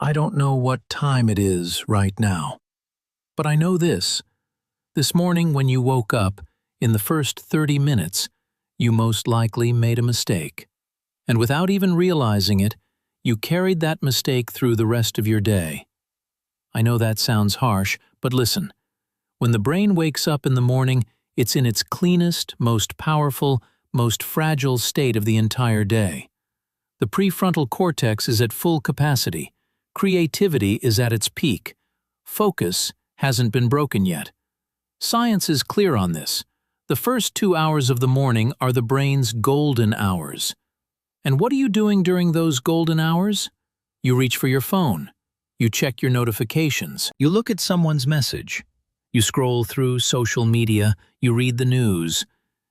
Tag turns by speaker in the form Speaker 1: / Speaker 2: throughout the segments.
Speaker 1: I don't know what time it is right now, but I know this. This morning when you woke up, in the first 30 minutes, you most likely made a mistake. And without even realizing it, you carried that mistake through the rest of your day. I know that sounds harsh, but listen. When the brain wakes up in the morning, it's in its cleanest, most powerful, most fragile state of the entire day. The prefrontal cortex is at full capacity. Creativity is at its peak. Focus hasn't been broken yet. Science is clear on this. The first 2 hours of the morning are the brain's golden hours. And what are you doing during those golden hours? You reach for your phone. You check your notifications. You look at someone's message. You scroll through social media. You read the news.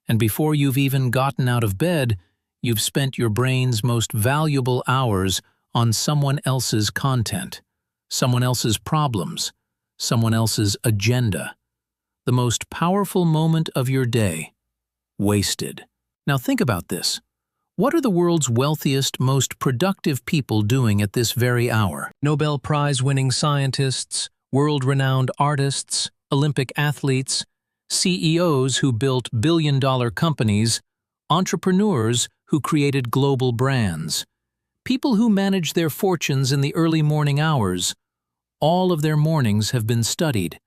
Speaker 1: And before you've even gotten out of bed, you've spent your brain's most valuable hours on someone else's content, someone else's problems, someone else's agenda. The most powerful moment of your day, wasted. Now think about this. What are the world's wealthiest, most productive people doing at this very hour? Nobel Prize-winning scientists, world-renowned artists, Olympic athletes, CEOs who built billion-dollar companies, entrepreneurs who created global brands, people who manage their fortunes in the early morning hours. All of their mornings have been studied.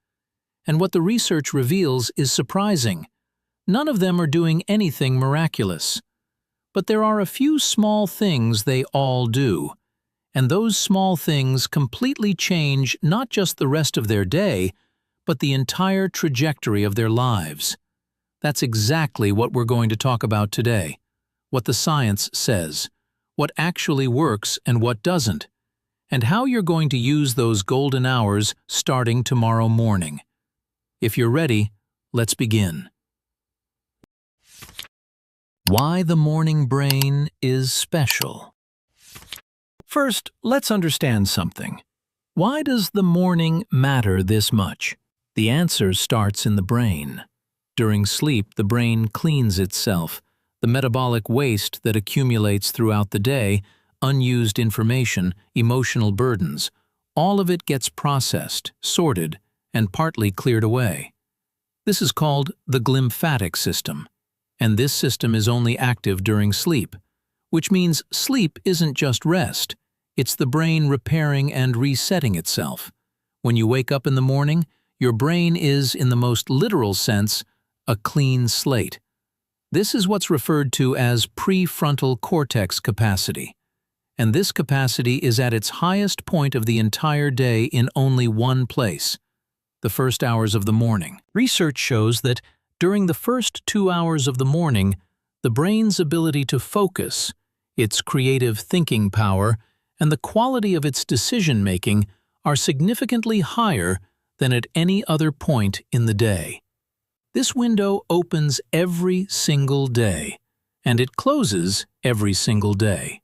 Speaker 1: And what the research reveals is surprising. None of them are doing anything miraculous. But there are a few small things they all do. And those small things completely change not just the rest of their day, but the entire trajectory of their lives. That's exactly what we're going to talk about today. What the science says, what actually works and what doesn't, and how you're going to use those golden hours starting tomorrow morning. If you're ready, let's begin. Why the morning brain is special. First, let's understand something. Why does the morning matter this much? The answer starts in the brain. During sleep, the brain cleans itself. The metabolic waste that accumulates throughout the day, unused information, emotional burdens, all of it gets processed, sorted, and partly cleared away. This is called the glymphatic system, and this system is only active during sleep, which means sleep isn't just rest, it's the brain repairing and resetting itself. When you wake up in the morning, your brain is, in the most literal sense, a clean slate. This is what's referred to as prefrontal cortex capacity. And this capacity is at its highest point of the entire day in only one place, the first hours of the morning. Research shows that during the first 2 hours of the morning, the brain's ability to focus, its creative thinking power, and the quality of its decision-making are significantly higher than at any other point in the day. This window opens every single day, and it closes every single day.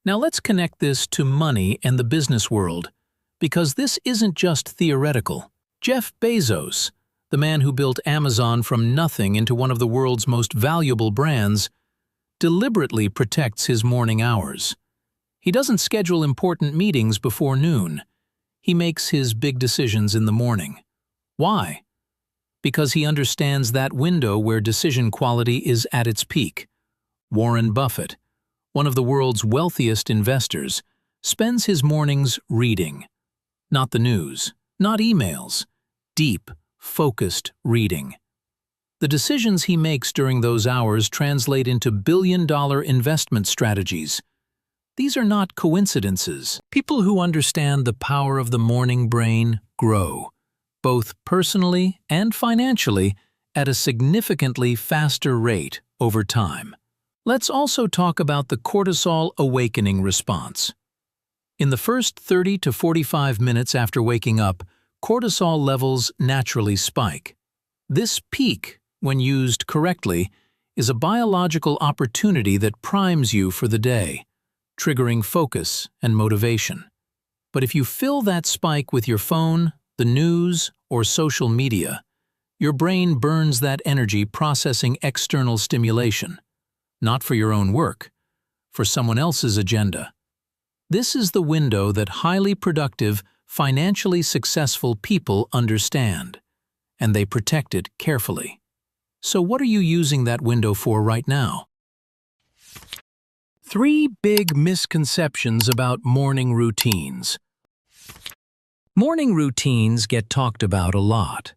Speaker 1: Now let's connect this to money and the business world, because this isn't just theoretical. Jeff Bezos, the man who built Amazon from nothing into one of the world's most valuable brands, deliberately protects his morning hours. He doesn't schedule important meetings before noon. He makes his big decisions in the morning. Why? Because he understands that window where decision quality is at its peak. Warren Buffett, one of the world's wealthiest investors, spends his mornings reading. Not the news, not emails. Deep, focused reading. The decisions he makes during those hours translate into billion-dollar investment strategies. These are not coincidences. People who understand the power of the morning brain grow, both personally and financially, at a significantly faster rate over time. Let's also talk about the cortisol awakening response. In the first 30 to 45 minutes after waking up, cortisol levels naturally spike. This peak, when used correctly, is a biological opportunity that primes you for the day, triggering focus and motivation. But if you fill that spike with your phone, the news, or social media, your brain burns that energy processing external stimulation, not for your own work, for someone else's agenda. This is the window that highly productive, financially successful people understand, and they protect it carefully. So what are you using that window for right now? 3 big misconceptions about morning routines. Morning routines get talked about a lot,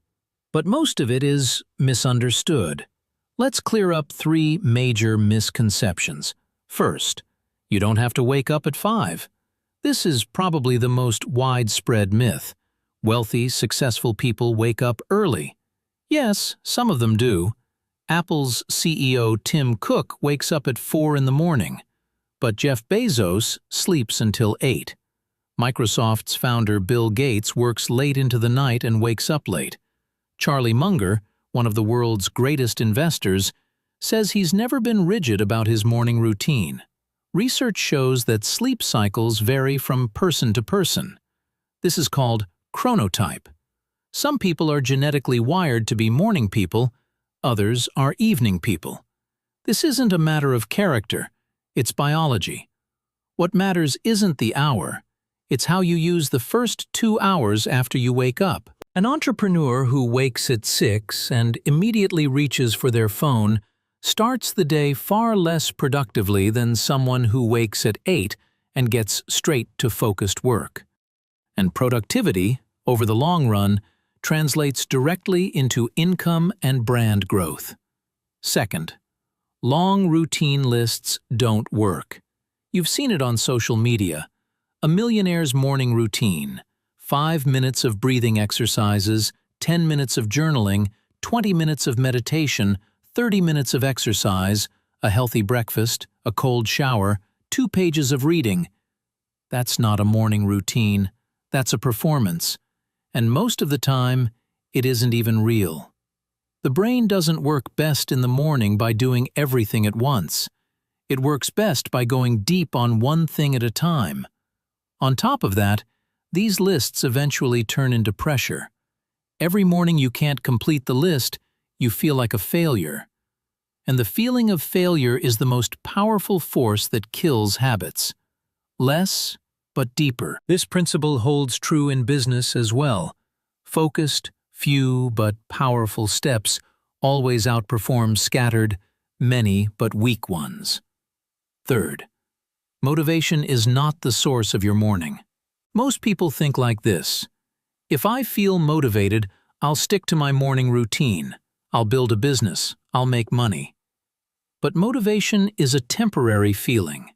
Speaker 1: but most of it is misunderstood. Let's clear up 3 major misconceptions. First, you don't have to wake up at 5. This is probably the most widespread myth. Wealthy, successful people wake up early. Yes, some of them do. Apple's CEO Tim Cook wakes up at 4 in the morning, but Jeff Bezos sleeps until 8. Microsoft's founder Bill Gates works late into the night and wakes up late. Charlie Munger, one of the world's greatest investors, says he's never been rigid about his morning routine. Research shows that sleep cycles vary from person to person. This is called chronotype. Some people are genetically wired to be morning people, others are evening people. This isn't a matter of character, it's biology. What matters isn't the hour, it's how you use the first 2 hours after you wake up. An entrepreneur who wakes at 6 and immediately reaches for their phone starts the day far less productively than someone who wakes at 8 and gets straight to focused work. And productivity, over the long run, translates directly into income and brand growth. Second, long routine lists don't work. You've seen it on social media. A millionaire's morning routine: 5 minutes of breathing exercises, 10 minutes of journaling, 20 minutes of meditation, 30 minutes of exercise, a healthy breakfast, a cold shower, 2 pages of reading. That's not a morning routine, that's a performance. And most of the time, it isn't even real. The brain doesn't work best in the morning by doing everything at once. It works best by going deep on one thing at a time. On top of that, these lists eventually turn into pressure. Every morning you can't complete the list, you feel like a failure. And the feeling of failure is the most powerful force that kills habits. Less, but deeper. This principle holds true in business as well. Focused, few but powerful steps always outperform scattered, many but weak ones. Third, motivation is not the source of your morning. Most people think like this: if I feel motivated, I'll stick to my morning routine. I'll build a business. I'll make money. But motivation is a temporary feeling.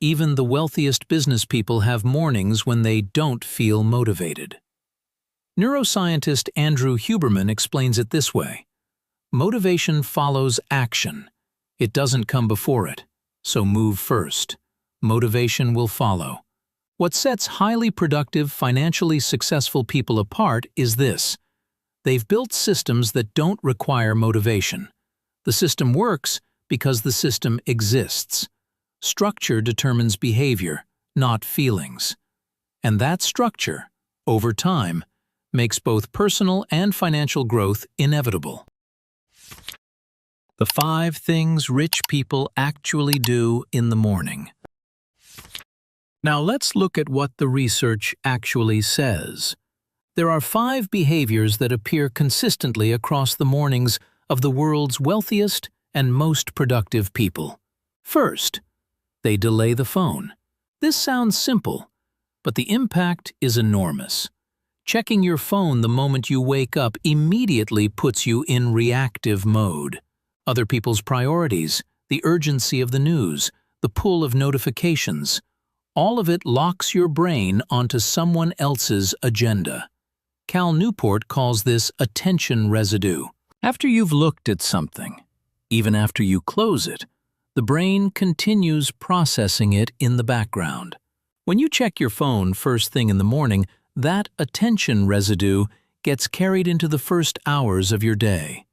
Speaker 1: Even the wealthiest business people have mornings when they don't feel motivated. Neuroscientist Andrew Huberman explains it this way: motivation follows action. It doesn't come before it, so move first. Motivation will follow. What sets highly productive, financially successful people apart is this: they've built systems that don't require motivation. The system works because the system exists. Structure determines behavior, not feelings. And that structure, over time, makes both personal and financial growth inevitable. The 5 things rich people actually do in the morning. Now let's look at what the research actually says. There are 5 behaviors that appear consistently across the mornings of the world's wealthiest and most productive people. First, they delay the phone. This sounds simple, but the impact is enormous. Checking your phone the moment you wake up immediately puts you in reactive mode. Other people's priorities, the urgency of the news, the pull of notifications, all of it locks your brain onto someone else's agenda. Cal Newport calls this attention residue. After you've looked at something, even after you close it, the brain continues processing it in the background. When you check your phone first thing in the morning, that attention residue gets carried into the first hours of your day.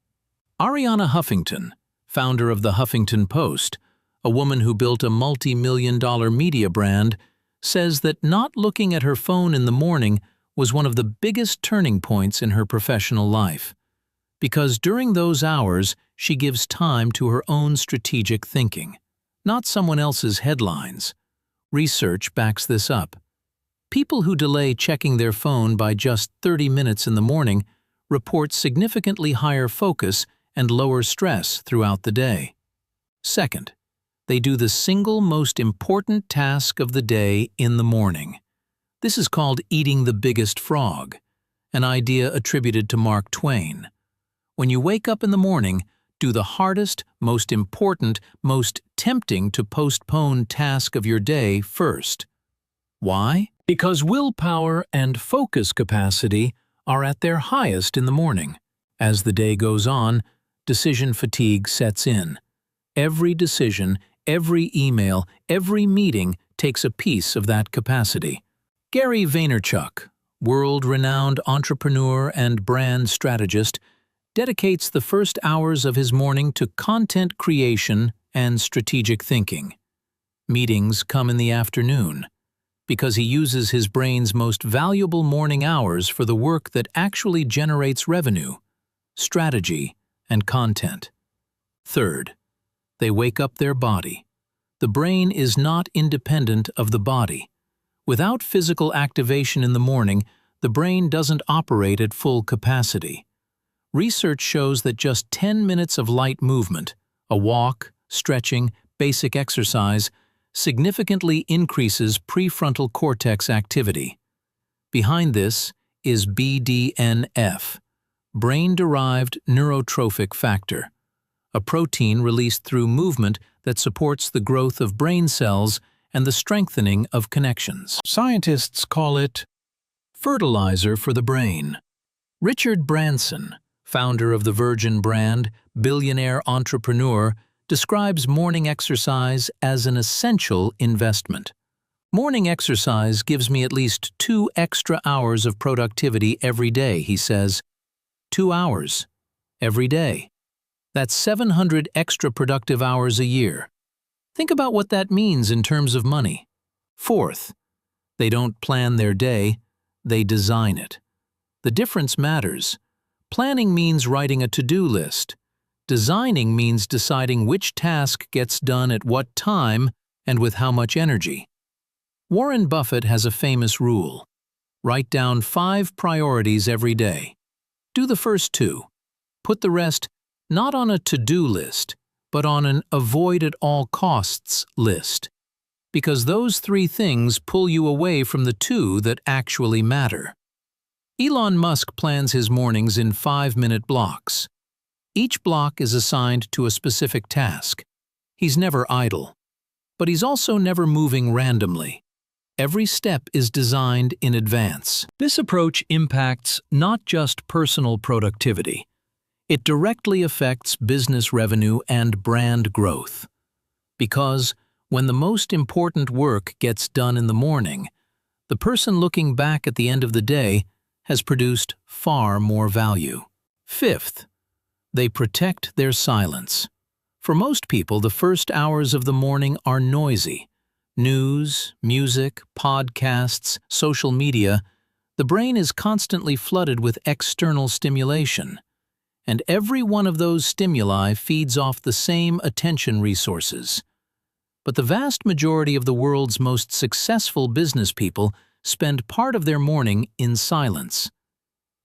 Speaker 1: Arianna Huffington, founder of the Huffington Post, a woman who built a multi-million-dollar media brand, says that not looking at her phone in the morning was one of the biggest turning points in her professional life. Because during those hours, she gives time to her own strategic thinking, not someone else's headlines. Research backs this up. People who delay checking their phone by just 30 minutes in the morning report significantly higher focus and lower stress throughout the day. Second, they do the single most important task of the day in the morning. This is called eating the biggest frog, an idea attributed to Mark Twain. When you wake up in the morning, do the hardest, most important, most tempting to postpone task of your day first. Why? Because willpower and focus capacity are at their highest in the morning. As the day goes on, decision fatigue sets in. Every decision, every email, every meeting takes a piece of that capacity. Gary Vaynerchuk, world-renowned entrepreneur and brand strategist, dedicates the first hours of his morning to content creation and strategic thinking. Meetings come in the afternoon, because he uses his brain's most valuable morning hours for the work that actually generates revenue, strategy, and content. Third, they wake up their body. The brain is not independent of the body. Without physical activation in the morning, the brain doesn't operate at full capacity. Research shows that just 10 minutes of light movement, a walk, stretching, basic exercise, significantly increases prefrontal cortex activity. Behind this is BDNF, brain-derived neurotrophic factor, a protein released through movement that supports the growth of brain cells and the strengthening of connections. Scientists call it fertilizer for the brain. Richard Branson, founder of the Virgin brand, billionaire entrepreneur, describes morning exercise as an essential investment. Morning exercise gives me at least 2 extra hours of productivity every day, he says. 2 hours every day. That's 700 extra productive hours a year. Think about what that means in terms of money. Fourth, they don't plan their day, they design it. The difference matters. Planning means writing a to-do list. Designing means deciding which task gets done at what time and with how much energy. Warren Buffett has a famous rule. Write down 5 priorities every day. Do the first 2. Put the rest not on a to-do list, but on an avoid-at-all-costs list, because those 3 things pull you away from the 2 that actually matter. Elon Musk plans his mornings in 5-minute blocks. Each block is assigned to a specific task. He's never idle, but he's also never moving randomly. Every step is designed in advance. This approach impacts not just personal productivity. It directly affects business revenue and brand growth. Because when the most important work gets done in the morning, the person looking back at the end of the day has produced far more value. Fifth, they protect their silence. For most people, the first hours of the morning are noisy. News, music, podcasts, social media, the brain is constantly flooded with external stimulation. And every one of those stimuli feeds off the same attention resources. But the vast majority of the world's most successful business people spend part of their morning in silence.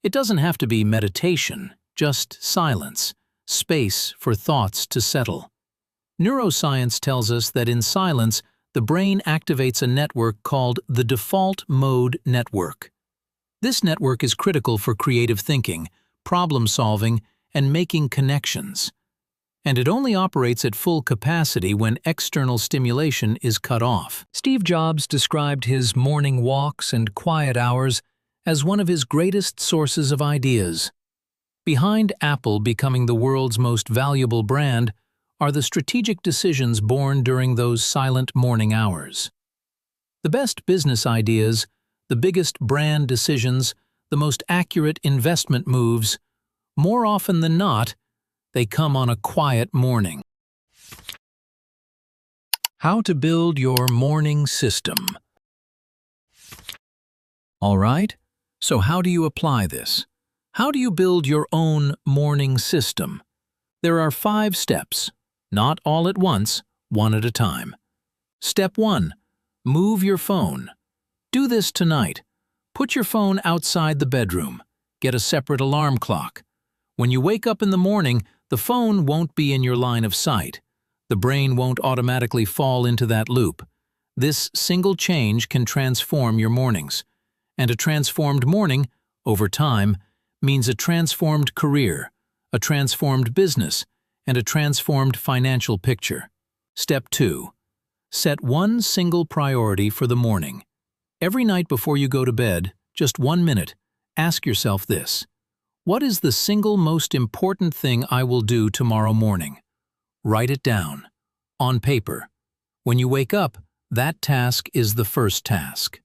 Speaker 1: It doesn't have to be meditation, just silence, space for thoughts to settle. Neuroscience tells us that in silence, the brain activates a network called the default mode network. This network is critical for creative thinking, problem-solving, and making connections. And it only operates at full capacity when external stimulation is cut off. Steve Jobs described his morning walks and quiet hours as one of his greatest sources of ideas. Behind Apple becoming the world's most valuable brand are the strategic decisions born during those silent morning hours. The best business ideas, the biggest brand decisions, the most accurate investment moves, more often than not, they come on a quiet morning. How to build your morning system. All right, so how do you apply this? How do you build your own morning system? There are 5 steps, not all at once, one at a time. Step 1. Move your phone. Do this tonight. Put your phone outside the bedroom. Get a separate alarm clock. When you wake up in the morning, the phone won't be in your line of sight. The brain won't automatically fall into that loop. This single change can transform your mornings. And a transformed morning, over time, means a transformed career, a transformed business, and a transformed financial picture. Step 2. Set one single priority for the morning. Every night before you go to bed, just 1 minute, ask yourself this: what is the single most important thing I will do tomorrow morning? Write it down, on paper. When you wake up, that task is the first task.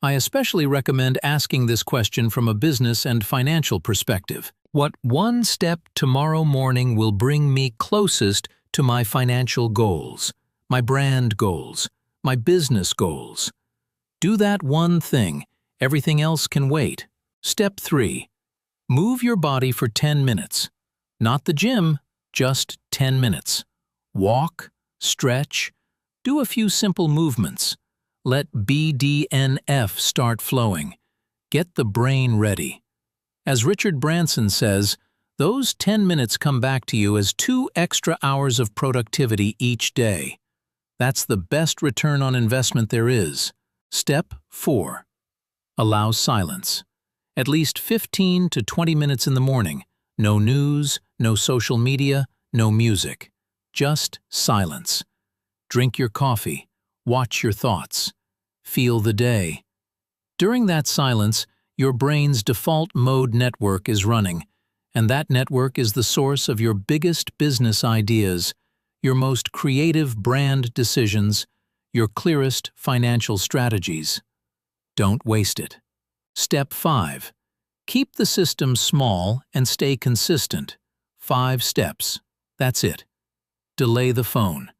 Speaker 1: I especially recommend asking this question from a business and financial perspective. What one step tomorrow morning will bring me closest to my financial goals, my brand goals, my business goals? Do that one thing. Everything else can wait. Step 3. Move your body for 10 minutes. Not the gym, just 10 minutes. Walk, stretch, do a few simple movements. Let BDNF start flowing. Get the brain ready. As Richard Branson says, those 10 minutes come back to you as 2 extra hours of productivity each day. That's the best return on investment there is. Step 4. Allow silence. At least 15 to 20 minutes in the morning. No news, no social media, no music. Just silence. Drink your coffee. Watch your thoughts. Feel the day. During that silence, your brain's default mode network is running, and that network is the source of your biggest business ideas, your most creative brand decisions, your clearest financial strategies. Don't waste it. Step 5. Keep the system small and stay consistent. 5 steps. That's it. Delay the phone.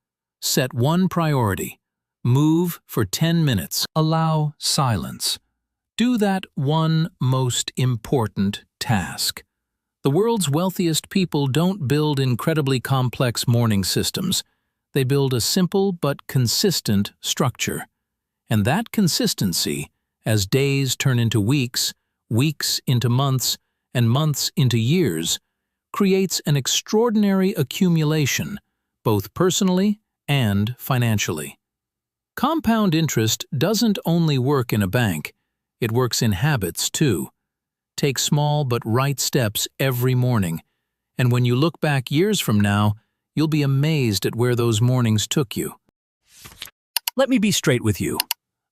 Speaker 1: Set one priority. Move for 10 minutes. Allow silence. Do that one most important task. The world's wealthiest people don't build incredibly complex morning systems. They build a simple but consistent structure. And that consistency, as days turn into weeks, weeks into months, and months into years, creates an extraordinary accumulation, both personally and financially. Compound interest doesn't only work in a bank, it works in habits too. Take small but right steps every morning, and when you look back years from now, you'll be amazed at where those mornings took you. Let me be straight with you.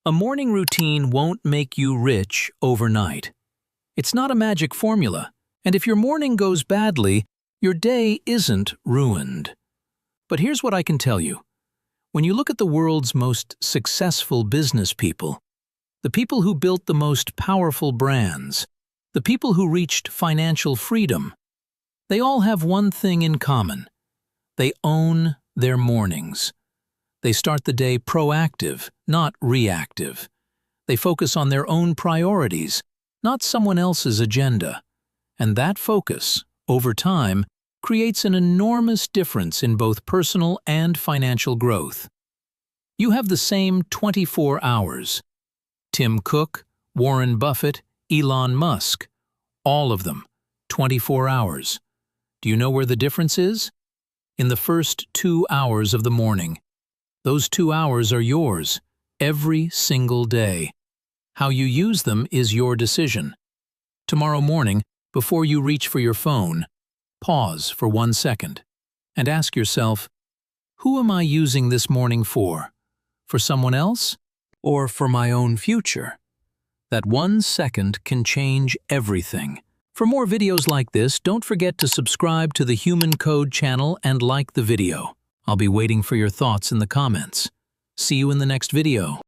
Speaker 1: A morning routine won't make you rich overnight. It's not a magic formula, and if your morning goes badly, your day isn't ruined. But here's what I can tell you. When you look at the world's most successful business people, the people who built the most powerful brands, the people who reached financial freedom, they all have one thing in common. They own their mornings. They start the day proactive, not reactive. They focus on their own priorities, not someone else's agenda. And that focus, over time, creates an enormous difference in both personal and financial growth. You have the same 24 hours. Tim Cook, Warren Buffett, Elon Musk, all of them, 24 hours. Do you know where the difference is? In the first 2 hours of the morning. Those 2 hours are yours, every single day. How you use them is your decision. Tomorrow morning, before you reach for your phone, pause for 1 second and ask yourself, who am I using this morning for? For someone else or for my own future? That 1 second can change everything. For more videos like this, don't forget to subscribe to the Human Code channel and like the video. I'll be waiting for your thoughts in the comments. See you in the next video.